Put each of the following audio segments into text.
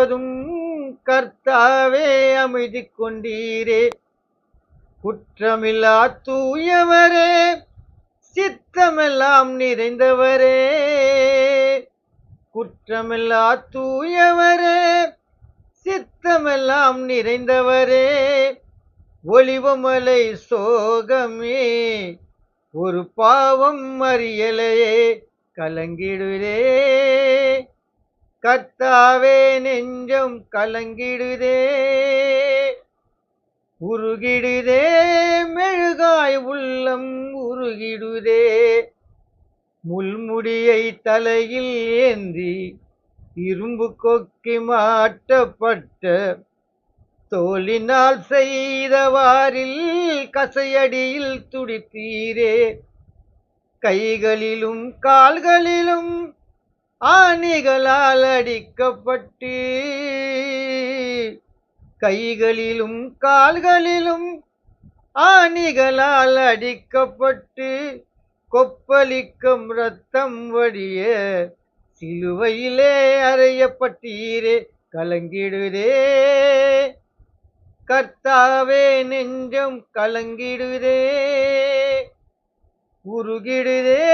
முழுவதும் கர்த்தாவே அமைதி கொண்டீரே. குற்றமில்லா தூயவரே, சித்தமெல்லாம் நிறைந்தவரே. குற்றமில்லா தூயவரே, சித்தமெல்லாம் நிறைந்தவரே. ஒலிவமலை சோகமே, ஒரு பாவம் அறியலையே கலங்கிடுதே. கர்த்தாவே நெஞ்சம் கலங்கிடுதே. உருகிடுதே மெழுகாய் உள்ளம் உருகிடுதே. முள்முடியை தலையில் ஏந்தி இரும்பு கொக்கி மாட்டப்பட்ட தோலினால் செய்தவாரில் கசையடியில் துடித்தீரே. கைகளிலும் கால்களிலும் ஆணிகளால் அடிக்கப்பட்டு, கைகளிலும் கால்களிலும் ஆணிகளால் அடிக்கப்பட்டு, கொப்பளிக்கும் ரத்தம் வடிய சிலுவையிலே அறையப்பட்டீரே கலங்கிடுதே. கர்த்தாவே நெஞ்சம் கலங்கிடுதே. உருகிடுதே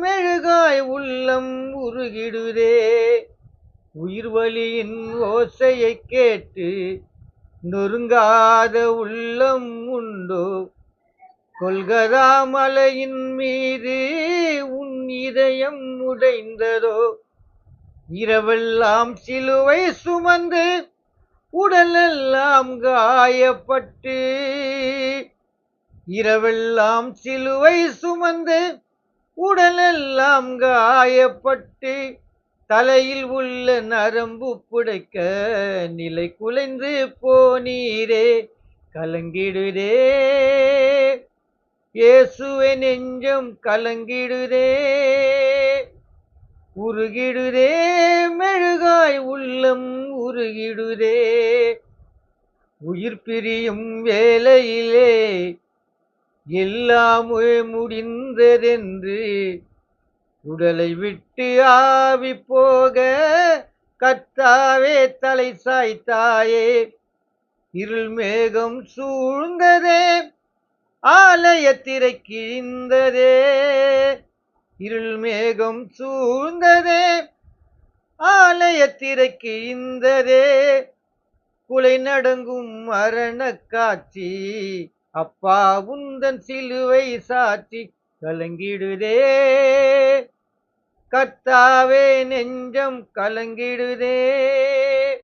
மெழுகாய் உள்ளம் உருகிடுதே. உயிர்வலியின் ஓசையை கேட்டு நொறுங்காத உள்ளம் உண்டோ? கொல்கதா மலையின் மீது உன் இதயம் உடைந்ததோ? இரவெல்லாம் சிலுவை சுமந்து உடலெல்லாம் காயப்பட்டு, இரவெல்லாம் சிலுவை சுமந்து உடலெல்லாம் காயப்பட்டு, தலையில் உள்ள நரம்பு புடைக்க நிலை குலைந்து போனீரே கலங்கிடுதே. இயேசுவே நெஞ்சம் கலங்கிடுதே. உருகிடுதே மெழுகாய் உள்ளம் உருகிடுதே. உயிர் பிரியும் வேளையிலே எல்லாமே முடிந்ததென்று உடலை விட்டு ஆவி போக கர்த்தாவே தலை சாய்த்தாயே. இருள் மேகம் சூழ்ந்ததே, ஆலய திரை கிழிந்ததே. இருள் மேகம் சூழ்ந்ததே, ஆலய திரை கிழிந்ததே. குலை நடங்கும் மரண காட்சி, அப்பா உந்தன் சிலுவை சாட்சி கலங்கிடுதே. கர்த்தாவே நெஞ்சம் கலங்கிடுதே.